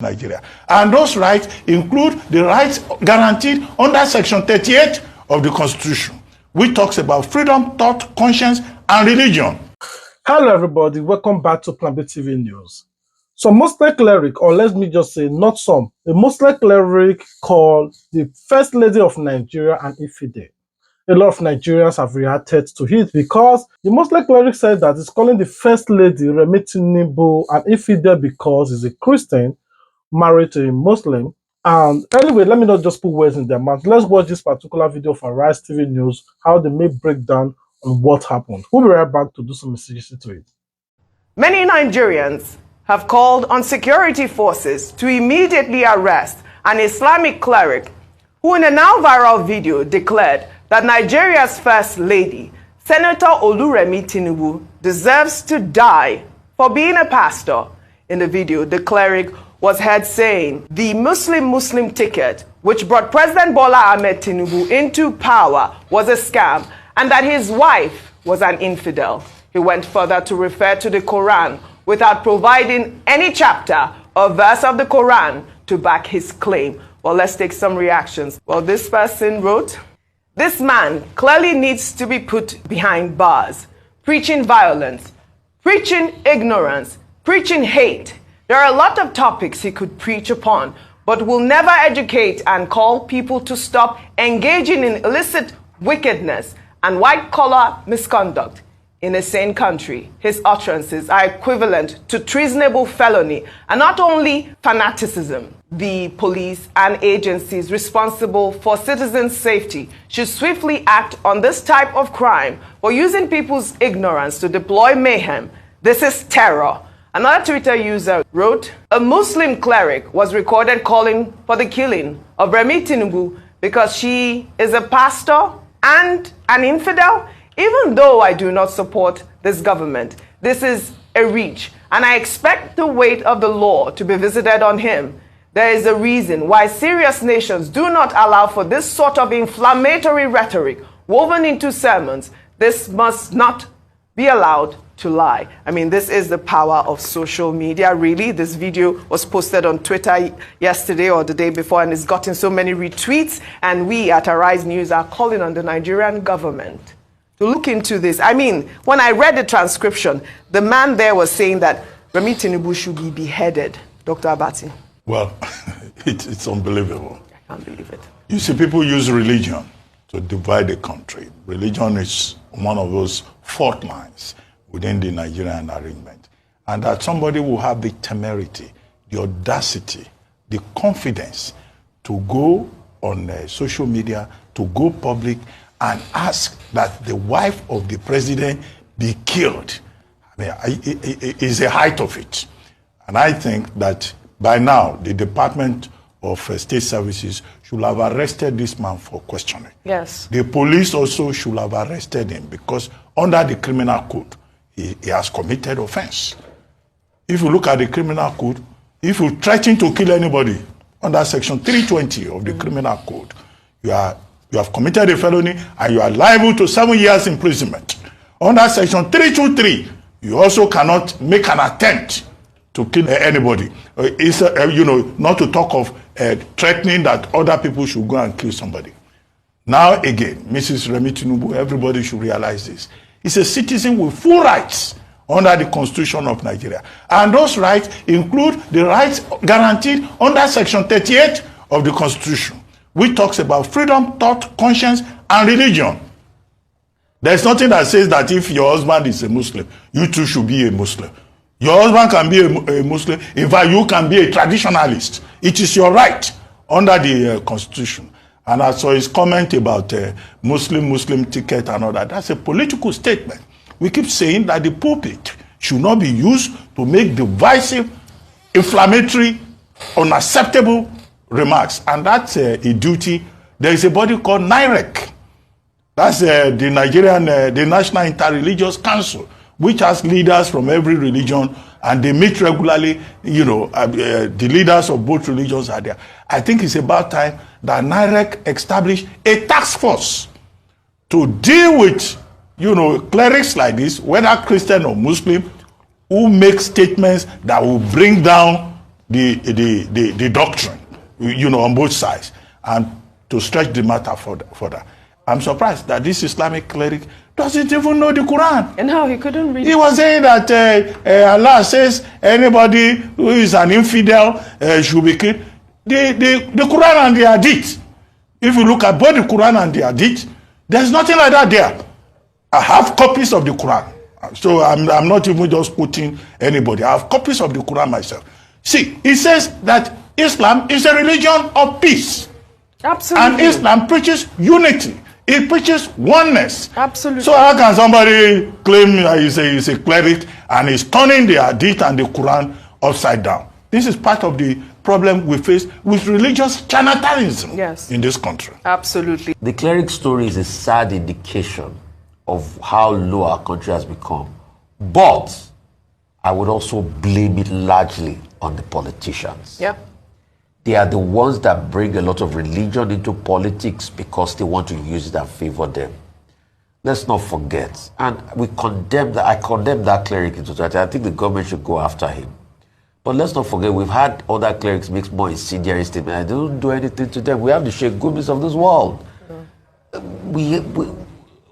Nigeria. And those rights include the rights guaranteed under Section 38 of the Constitution, which talks about freedom, thought, conscience, and religion. Hello, everybody. Welcome back to Plan B TV News. Some Muslim cleric, or let me just say, not some, a Muslim cleric called the First Lady of Nigeria an infidel. A lot of Nigerians have reacted to it because the Muslim cleric said that he's calling the First Lady, Remi Tinubu, an infidel because he's a Christian married to a Muslim. And anyway, let me not just put words in their mouth. Let's watch this particular video from Rise TV News, how they make breakdown on what happened. We'll be right back to do some research to it. Many Nigerians have called on security forces to immediately arrest an Islamic cleric who in a now viral video declared that Nigeria's First Lady, Senator Oluremi Tinubu, deserves to die for being a pastor. In the video, the cleric was heard saying the Muslim ticket, which brought President Bola Ahmed Tinubu into power, was a scam and that his wife was an infidel. He went further to refer to the Quran without providing any chapter or verse of the Quran to back his claim. Well, let's take some reactions. Well, this person wrote, "This man clearly needs to be put behind bars, preaching violence, preaching ignorance, preaching hate. There are a lot of topics he could preach upon, but will never educate and call people to stop engaging in illicit wickedness and white-collar misconduct in a sane country. His utterances are equivalent to treasonable felony and not only fanaticism. The police and agencies responsible for citizens' safety should swiftly act on this type of crime for using people's ignorance to deploy mayhem. This is terror." Another Twitter user wrote, "A Muslim cleric was recorded calling for the killing of Remi Tinubu because she is a pastor and an infidel. Even though I do not support this government, this is a reach, and I expect the weight of the law to be visited on him. There is a reason why serious nations do not allow for this sort of inflammatory rhetoric woven into sermons. This must not be allowed to lie." I mean, this is the power of social media, really. This video was posted on Twitter yesterday or the day before, and it's gotten so many retweets. And we at Arise News are calling on the Nigerian government to look into this. I mean, when I read the transcription, the man there was saying that Remi Tinubu should be beheaded. Dr. Abati. Well, it's unbelievable. I can't believe it. You see, people use religion to divide the country. Religion is one of those fault lines within the Nigerian arrangement. And that somebody will have the temerity, the audacity, the confidence to go on social media, to go public and ask that the wife of the president be killed. I mean, it is the height of it. And I think that by now, the Department of State Services should have arrested this man for questioning. Yes. The police also should have arrested him because under the criminal code, he has committed offense. If you look at the criminal code, if you threaten to kill anybody under Section 320 of the criminal code, you have committed a felony and you are liable to 7 years imprisonment. Under Section 323, you also cannot make an attempt to kill anybody. It's not to talk of threatening that other people should go and kill somebody. Now again, Mrs. Remi Tinubu, everybody should realize this. He's a citizen with full rights under the Constitution of Nigeria. And those rights include the rights guaranteed under Section 38 of the Constitution, which talks about freedom, thought, conscience, and religion. There's nothing that says that if your husband is a Muslim, you too should be a Muslim. Your husband can be a Muslim. In fact, you can be a traditionalist. It is your right under the Constitution. And as for his comment about Muslim ticket and all that, that's a political statement. We keep saying that the pulpit should not be used to make divisive, inflammatory, unacceptable remarks. And that's a duty. There is a body called NIREC. That's the Nigerian, the National Interreligious Council, which has leaders from every religion, and they meet regularly. The leaders of both religions are there. I think it's about time that NIREC established a task force to deal with, clerics like this, whether Christian or Muslim, who make statements that will bring down the doctrine, on both sides, and to stretch the matter further. I'm surprised that this Islamic cleric doesn't even know the Quran. And how he couldn't read. He was saying that Allah says anybody who is an infidel should be killed. The Quran and the Hadith, if you look at both the Quran and the Hadith, there's nothing like that there. I have copies of the Quran. So I'm not even just quoting anybody. I have copies of the Quran myself. See, it says that Islam is a religion of peace. Absolutely. And Islam preaches unity. It preaches oneness. Absolutely. So how can somebody claim he's a cleric and is turning the Hadith and the Quran upside down? This is part of the problem we face with religious charlatanism in this country. Absolutely. The cleric story is a sad indication of how low our country has become. But I would also blame it largely on the politicians. Yeah. They are the ones that bring a lot of religion into politics because they want to use it and favor them. Let's not forget. And we condemn that. I condemn that cleric in totality. I think the government should go after him. But let's not forget, we've had other clerics make more incendiary statements. I don't do anything to them. We have the Sheikh Gumis of this world.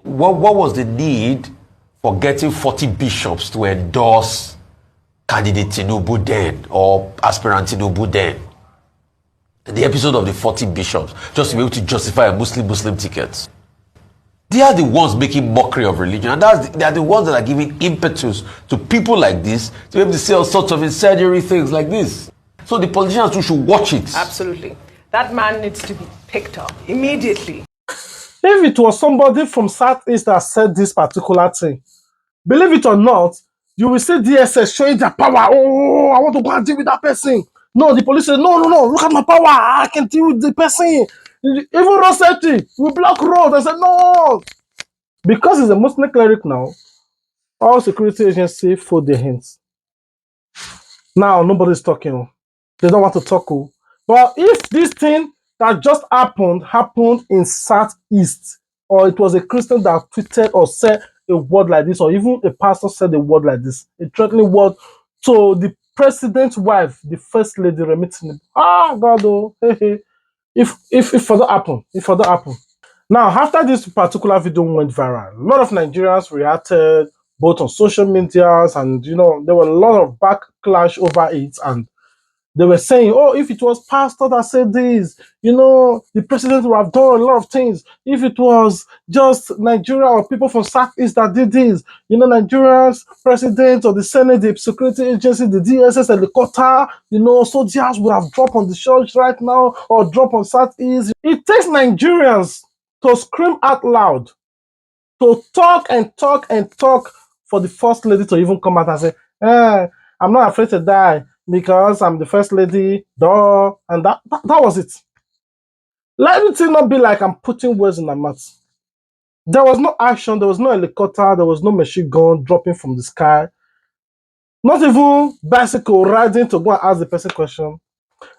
What was the need for getting 40 bishops to endorse candidate Tinubu then, or aspirant Tinubu then? The episode of the 40 bishops, just to be able to justify a Muslim ticket. They are the ones making mockery of religion, and they are the ones that are giving impetus to people like this to be able to say all sorts of incendiary things like this. So the politicians too should watch it. Absolutely. That man needs to be picked up immediately. If it was somebody from Southeast that said this particular thing, believe it or not, you will see DSS showing their power. Oh, I want to go and deal with that person. No, the police say, no, look at my power. I can deal with the person. Even road safety, we block road. I said, no. Because he's a Muslim cleric now, all security agencies fold their hands. Now, nobody's talking. They don't want to talk. But if this thing that just happened in Southeast, or it was a Christian that tweeted or said a word like this, or even a pastor said a word like this, a threatening word to the president's wife, the first lady, remitting. God, oh, hey. If for that happen. Now, after this particular video went viral, a lot of Nigerians reacted both on social medias, and there were a lot of backlash over it, and they were saying, oh, if it was pastor that said this, the president would have done a lot of things. If it was just Nigeria or people from Southeast that did this, Nigeria's president or the Senate, the security agency, the DSS, helicopter, soldiers would have dropped on the church right now or drop on Southeast. It takes Nigerians to scream out loud, to talk and talk and talk for the first lady to even come out and say, I'm not afraid to die because I'm the first lady, duh. And that was it. Let it not be like I'm putting words in my mouth. There was no action, there was no helicopter, there was no machine gun dropping from the sky. Not even bicycle riding to go and ask the person question.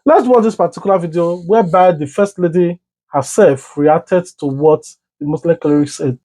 Let's watch this particular video whereby the first lady herself reacted to what the Muslim cleric said.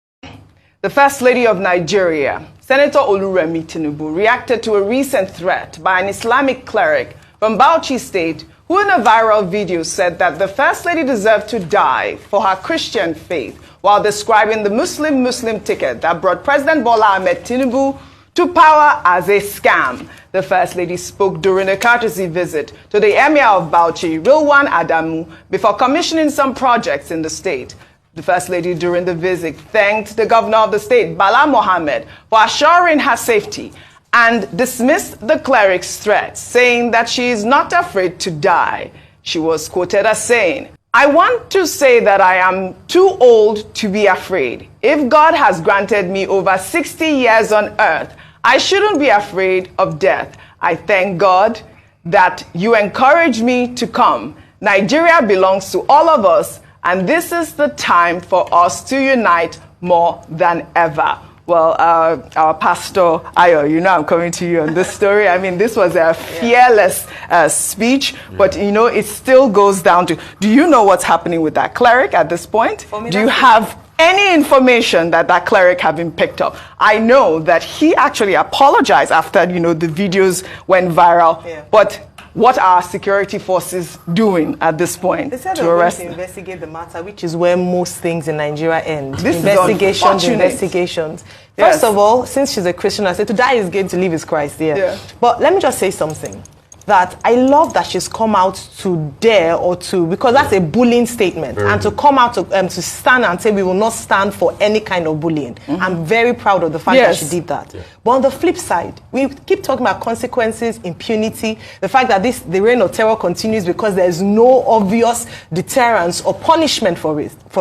The First Lady of Nigeria, Senator Oluremi Tinubu, reacted to a recent threat by an Islamic cleric from Bauchi State, who in a viral video said that the First Lady deserved to die for her Christian faith, while describing the Muslim ticket that brought President Bola Ahmed Tinubu to power as a scam. The First Lady spoke during a courtesy visit to the Emir of Bauchi, Rilwan Adamu, before commissioning some projects in the state. The First Lady during the visit thanked the governor of the state, Bala Mohammed, for assuring her safety and dismissed the cleric's threat, saying that she is not afraid to die. She was quoted as saying, I want to say that I am too old to be afraid. If God has granted me over 60 years on earth, I shouldn't be afraid of death. I thank God that you encouraged me to come. Nigeria belongs to all of us, and this is the time for us to unite more than ever. Well, our pastor, Ayo, I'm coming to you on this story. I mean, this was a fearless speech, but, it still goes down to, do you know what's happening with that cleric at this point? Do you have any information that cleric have been picked up? I know that he actually apologized after, the videos went viral, but what are security forces doing at this point They said to they're going arrest to him? investigate the matter, which is where most things in Nigeria end. This is Investigations. unfortunate. First Yes. of all, since she's a Christian, I said to die is gain, to live is Christ. Yeah. But let me just say something. That I love that she's come out to dare or to, because that's a bullying statement, and to come out to stand and say we will not stand for any kind of bullying. I'm very proud of the fact that she did that. But on the flip side, we keep talking about consequences, impunity, the fact that the reign of terror continues because there's no obvious deterrence or punishment for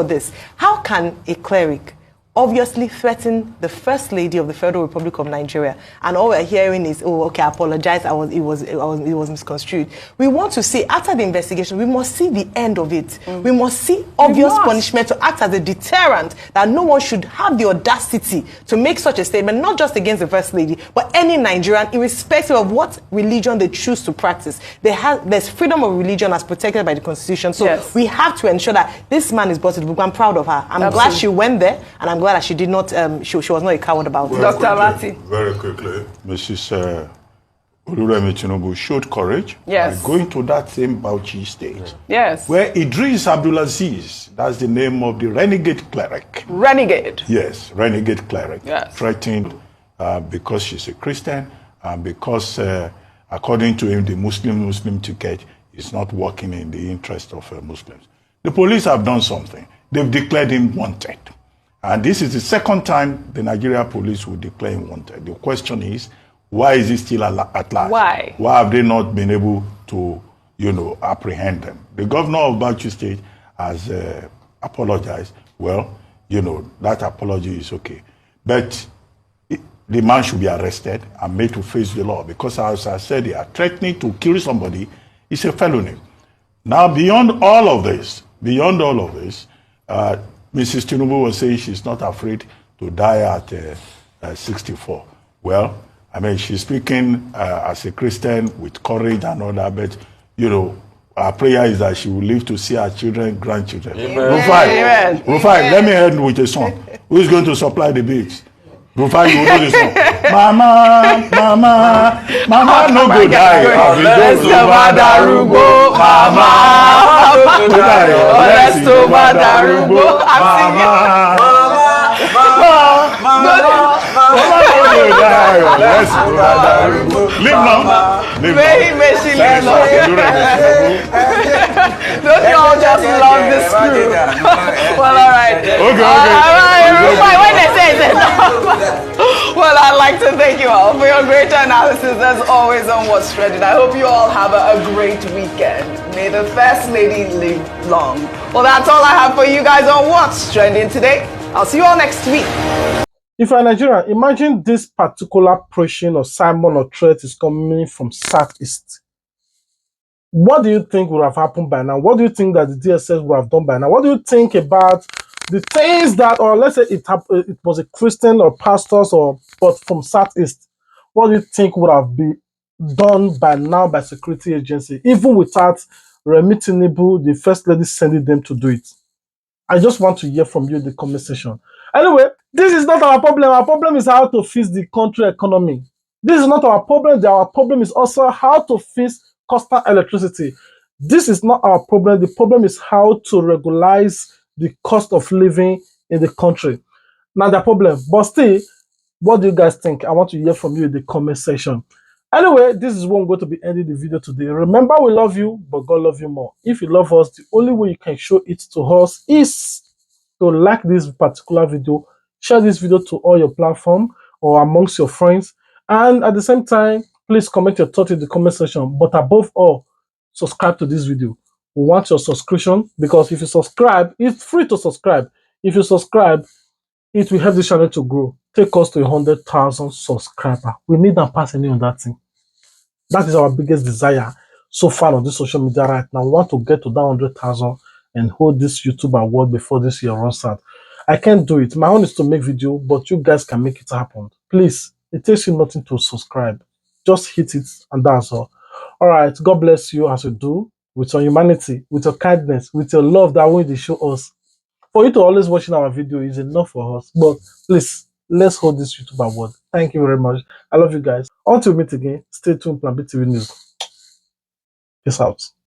this. How can a cleric obviously threaten the First Lady of the Federal Republic of Nigeria, and all we're hearing is, oh, okay, I apologize, it was misconstrued. We want to see, after the investigation, we must see the end of it. We must see obvious punishment to act as a deterrent, that no one should have the audacity to make such a statement, not just against the First Lady, but any Nigerian, irrespective of what religion they choose to practice. There's freedom of religion as protected by the Constitution, so we have to ensure that this man is brought to the book. I'm proud of her. I'm glad she went there, and I'm glad that she did not, she was not a coward about it. Dr. Lati. Very quickly, Mrs. Oluremi Tinubu showed courage Yes. by going to that same Bauchi state, Yes. where Idris Abdulaziz, that's the name of the renegade cleric. Renegade. Yes, renegade cleric. Yes. Threatened because she's a Christian and because, according to him, the Muslim ticket is not working in the interest of Muslims. The police have done something. They've declared him wanted. And this is the second time the Nigeria police will declare him wanted. The question is, why is he still at large? Why? Why have they not been able to, apprehend them? The governor of Bauchi State has apologized. Well, that apology is okay. But the man should be arrested and made to face the law because, as I said, they are threatening to kill somebody. It's a felony. Now, beyond all of this, Mrs. Tinubu was saying she's not afraid to die at 64. Well, I mean, she's speaking as a Christian with courage and all that, but, our prayer is that she will live to see her children, grandchildren. Rufai, let me end with a song. Who is going to supply the beats? Rufai, you will know the song. Mama, no go die. Let's go Madarugo, Mama. Let's go Madarugo. May she live long. Don't you all just love this crew? Well, all right. Okay. When they say it's enough. Well, I'd like to thank you all for your great analysis as always on What's Trending. I hope you all have a great weekend. May the First Lady live long. Well, that's all I have for you guys on What's Trending today. I'll see you all next week. If you're Nigerian, imagine this particular preaching or sermon or threat is coming from Southeast. What do you think would have happened by now? What do you think that the DSS would have done by now? What do you think about the things that, or let's say it was a Christian or pastors but from Southeast? What do you think would have been done by now by security agency, even without Remi Tinubu, the First Lady, sending them to do it? I just want to hear from you in the comment section. Anyway, this is not our problem. Our problem is how to fix the country economy. This is not our problem. Our problem is also how to fix constant electricity. This is not our problem. The problem is how to regularize the cost of living in the country. Not the problem. But still, what do you guys think? I want to hear from you in the comment section. Anyway, this is what I'm going to be ending the video today. Remember, we love you, but God loves you more. If you love us, the only way you can show it to us is to like this particular video, share this video to all your platform or amongst your friends, and at the same time, please comment your thoughts in the comment section. But above all, subscribe to this video. We want your subscription, because if you subscribe, it's free to subscribe. If you subscribe, it will help the channel to grow. Take us to 100,000 subscribers. We need and pass any on that thing. That is our biggest desire so far on this social media right now. We want to get to that 100,000 and hold this YouTube award before this year runs out. I can't do it. My own is to make video, but you guys can make it happen. Please, it takes you nothing to subscribe. Just hit it and that's all. All right, God bless you as you do, with your humanity, with your kindness, with your love that way they show us. For you to always watching our video is enough for us. But please, let's hold this YouTube award. Thank you very much. I love you guys. Until we meet again, stay tuned, Plan B TV News. Peace out.